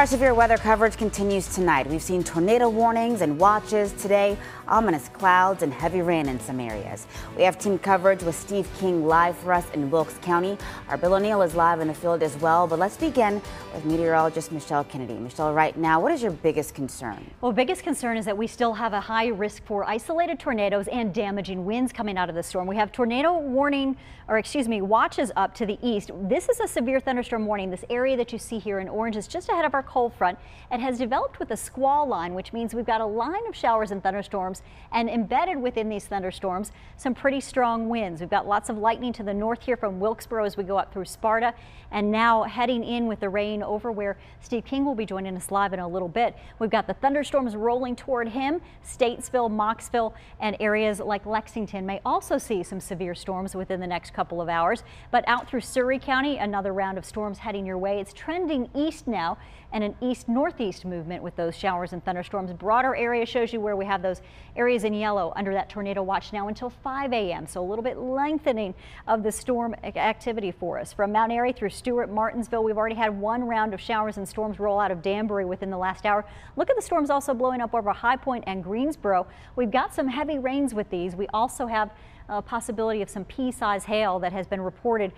Our severe weather coverage continues tonight. We've seen tornado warnings and watches today, ominous clouds and heavy rain in some areas. We have team coverage with Steve King live for us in Wilkes County. Our Bill O'Neill is live in the field as well, but let's begin with meteorologist Michelle Kennedy. Michelle, right now, what is your biggest concern? Well, biggest concern is that we still have a high risk for isolated tornadoes and damaging winds coming out of the storm. We have tornado warning, watches up to the east. This is a severe thunderstorm warning. This area that you see here in orange is just ahead of our cold front. It has developed with a squall line, which means we've got a line of showers and thunderstorms, and embedded within these thunderstorms, some pretty strong winds. We've got lots of lightning to the north here from Wilkesboro as we go up through Sparta, and now heading in with the rain over where Steve King will be joining us live in a little bit. We've got the thunderstorms rolling toward him. Statesville, Mocksville, and areas like Lexington may also see some severe storms within the next couple of hours. But out through Surry County, another round of storms heading your way. It's trending east now, and an east-northeast movement with those showers and thunderstorms. Broader area shows you where we have those areas in yellow under that tornado watch now until 5 a.m. So a little bit lengthening of the storm activity for us. From Mount Airy through Stewart, Martinsville, we've already had one round of showers and storms roll out of Danbury within the last hour. Look at the storms also blowing up over High Point and Greensboro. We've got some heavy rains with these. We also have a possibility of some pea-sized hail that has been reported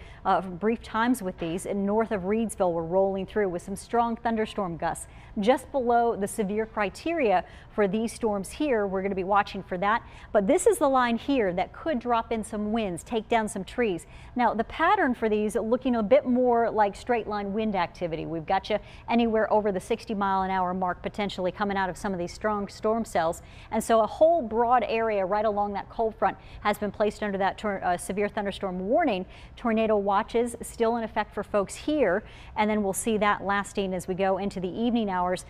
brief times with these. And north of Reedsville, we're rolling through with some strong thunderstorm gusts just below the severe criteria for these storms here. We're going to be watching for that. But this is the line here that could drop in some winds, take down some trees. Now, the pattern for these looking a bit more like straight line wind activity. We've got you anywhere over the 60-mile-an-hour mark potentially coming out of some of these strong storm cells. And so a whole broad area right along that cold front has been placed under that severe thunderstorm warning. Tornado watches still in effect for folks here, and then we'll see that lasting as we go into the evening hours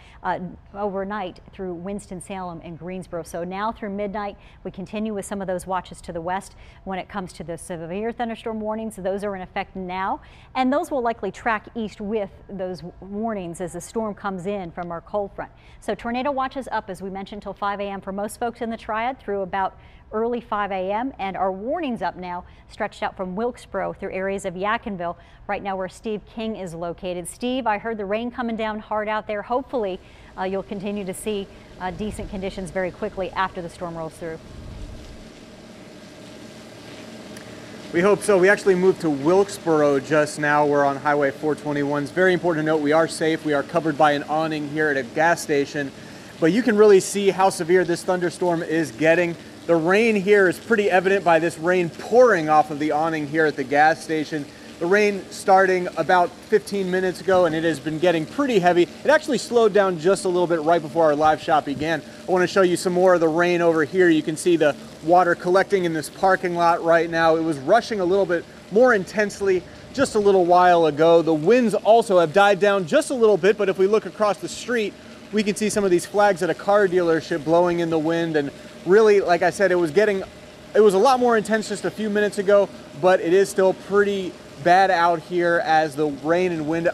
overnight through Winston-Salem and Greensboro. So now through midnight, we continue with some of those watches to the west. When it comes to the severe thunderstorm warnings, those are in effect now, and those will likely track east with those warnings as the storm comes in from our cold front. So tornado watches up, as we mentioned, till 5 a.m. for most folks in the Triad through about early 5 a.m. and our warnings up now stretched out from Wilkesboro through areas of Yadkinville, right now where Steve King is located. Steve, I heard the rain coming down hard out there. Hopefully you'll continue to see decent conditions very quickly after the storm rolls through. We hope so. We actually moved to Wilkesboro just now. We're on Highway 421. It's very important to note we are safe. We are covered by an awning here at a gas station, but you can really see how severe this thunderstorm is getting. The rain here is pretty evident by this rain pouring off of the awning here at the gas station. The rain starting about 15 minutes ago, and it has been getting pretty heavy. It actually slowed down just a little bit right before our live shot began. I want to show you some more of the rain over here. You can see the water collecting in this parking lot right now. It was rushing a little bit more intensely just a little while ago. The winds also have died down just a little bit, but if we look across the street, we can see some of these flags at a car dealership blowing in the wind. And really, like I said, it was a lot more intense just a few minutes ago, but it is still pretty bad out here as the rain and wind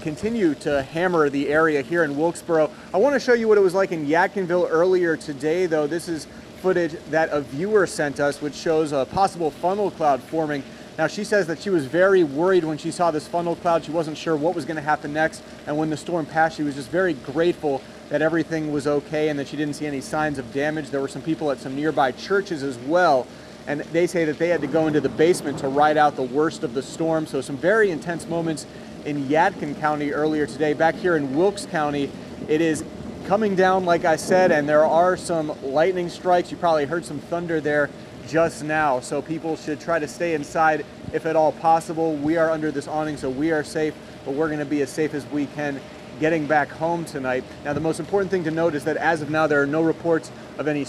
continue to hammer the area here in Wilkesboro. I want to show you what it was like in Yadkinville earlier today, though. This is footage that a viewer sent us, which shows a possible funnel cloud forming. Now, she says that she was very worried when she saw this funnel cloud. She wasn't sure what was going to happen next, and when the storm passed, she was just very grateful that everything was okay and that she didn't see any signs of damage. There were some people at some nearby churches as well, and they say that they had to go into the basement to ride out the worst of the storm. So some very intense moments in Yadkin County earlier today. Back here in Wilkes County, it is coming down, like I said, and there are some lightning strikes. You probably heard some thunder there just now, so people should try to stay inside if at all possible. We are under this awning, so we are safe, but we're going to be as safe as we can getting back home tonight. Now, the most important thing to note is that as of now, there are no reports of any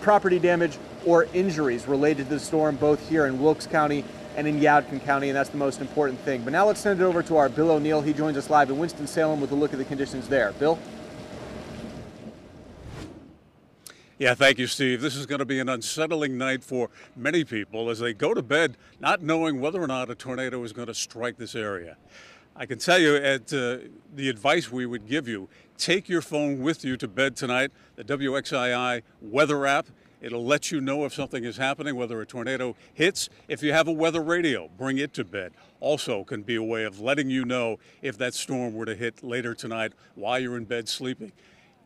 property damage or injuries related to the storm, both here in Wilkes County and in Yadkin County, and that's the most important thing. But now let's send it over to our Bill O'Neill. He joins us live in Winston-Salem with a look at the conditions there. Bill? Yeah, thank you, Steve. This is going to be an unsettling night for many people as they go to bed not knowing whether or not a tornado is going to strike this area. I can tell you the advice we would give you, take your phone with you to bed tonight, the WXII weather app. It'll let you know if something is happening, whether a tornado hits. If you have a weather radio, bring it to bed. Also can be a way of letting you know if that storm were to hit later tonight while you're in bed sleeping.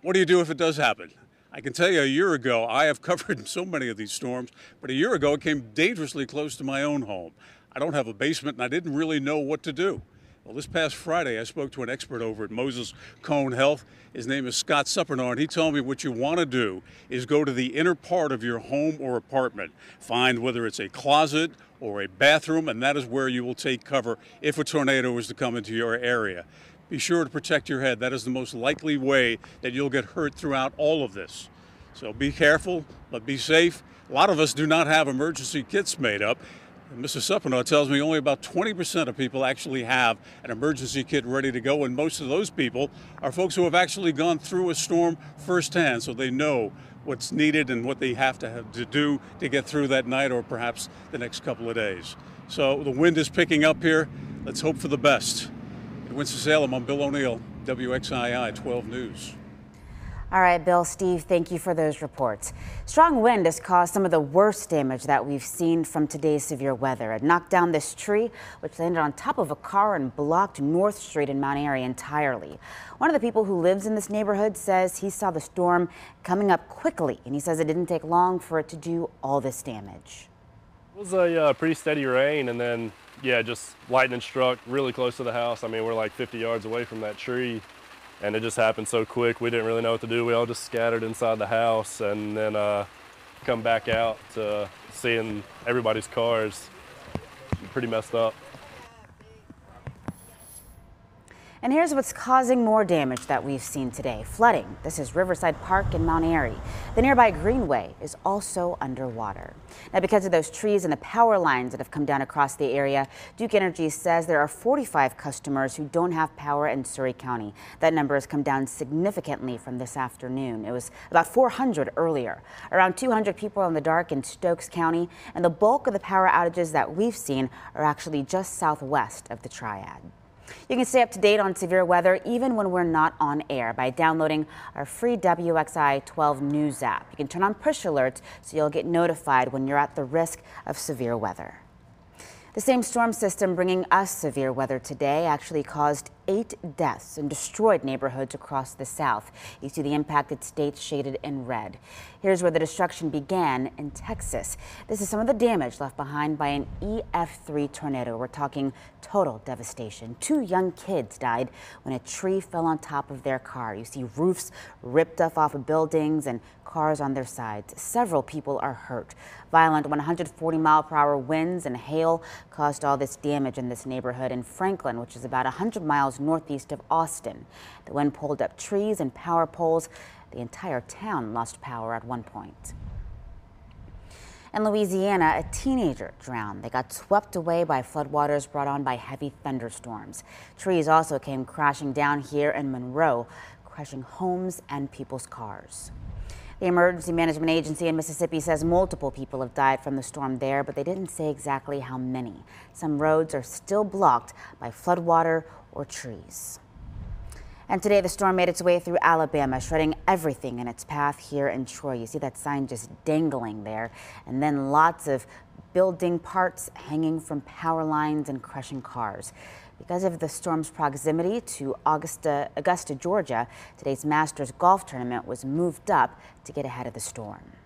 What do you do if it does happen? I can tell you a year ago, I have covered so many of these storms, but a year ago it came dangerously close to my own home. I don't have a basement and I didn't really know what to do. Well, this past Friday, I spoke to an expert over at Moses Cone Health. His name is Scott Suppernard. He told me what you want to do is go to the inner part of your home or apartment. Find whether it's a closet or a bathroom, and that is where you will take cover if a tornado is to come into your area. Be sure to protect your head. That is the most likely way that you'll get hurt throughout all of this. So be careful, but be safe. A lot of us do not have emergency kits made up. Mr. Suppernard tells me only about 20% of people actually have an emergency kit ready to go, and most of those people are folks who have actually gone through a storm firsthand, so they know what's needed and what they have to do to get through that night or perhaps the next couple of days. So the wind is picking up here. Let's hope for the best. In Winston-Salem, I'm Bill O'Neill, WXII 12 News. All right, Bill, Steve, thank you for those reports. Strong wind has caused some of the worst damage that we've seen from today's severe weather. It knocked down this tree, which landed on top of a car and blocked North Street in Mount Airy entirely. One of the people who lives in this neighborhood says he saw the storm coming up quickly, and he says it didn't take long for it to do all this damage. It was a pretty steady rain, and then, yeah, just lightning struck really close to the house. I mean, we're like 50 yards away from that tree. And it just happened so quick, we didn't really know what to do. We all just scattered inside the house and then come back out to seeing everybody's cars. Pretty messed up. And here's what's causing more damage that we've seen today. Flooding. This is Riverside Park in Mount Airy. The nearby Greenway is also underwater. Now, because of those trees and the power lines that have come down across the area, Duke Energy says there are 45 customers who don't have power in Surry County. That number has come down significantly from this afternoon. It was about 400 earlier. Around 200 people in the dark in Stokes County, and the bulk of the power outages that we've seen are actually just southwest of the Triad. You can stay up to date on severe weather even when we're not on air by downloading our free WXII 12 News app. You can turn on push alerts so you'll get notified when you're at the risk of severe weather. The same storm system bringing us severe weather today actually caused 8 deaths and destroyed neighborhoods across the South. You see the impacted states shaded in red. Here's where the destruction began in Texas. This is some of the damage left behind by an EF3 tornado. We're talking total devastation. 2 young kids died when a tree fell on top of their car. You see roofs ripped off of buildings and cars on their sides. Several people are hurt. Violent 140-mile-per-hour winds and hail caused all this damage in this neighborhood in Franklin, which is about 100 miles northeast of Austin. The wind pulled up trees and power poles. The entire town lost power at one point. In Louisiana, a teenager drowned. They got swept away by floodwaters brought on by heavy thunderstorms. Trees also came crashing down here in Monroe, crushing homes and people's cars. The Emergency Management Agency in Mississippi says multiple people have died from the storm there, but they didn't say exactly how many. Some roads are still blocked by floodwater or trees. And today the storm made its way through Alabama, shredding everything in its path here in Troy. You see that sign just dangling there, and then lots of building parts hanging from power lines and crushing cars. Because of the storm's proximity to Augusta, Georgia, today's Masters golf tournament was moved up to get ahead of the storm.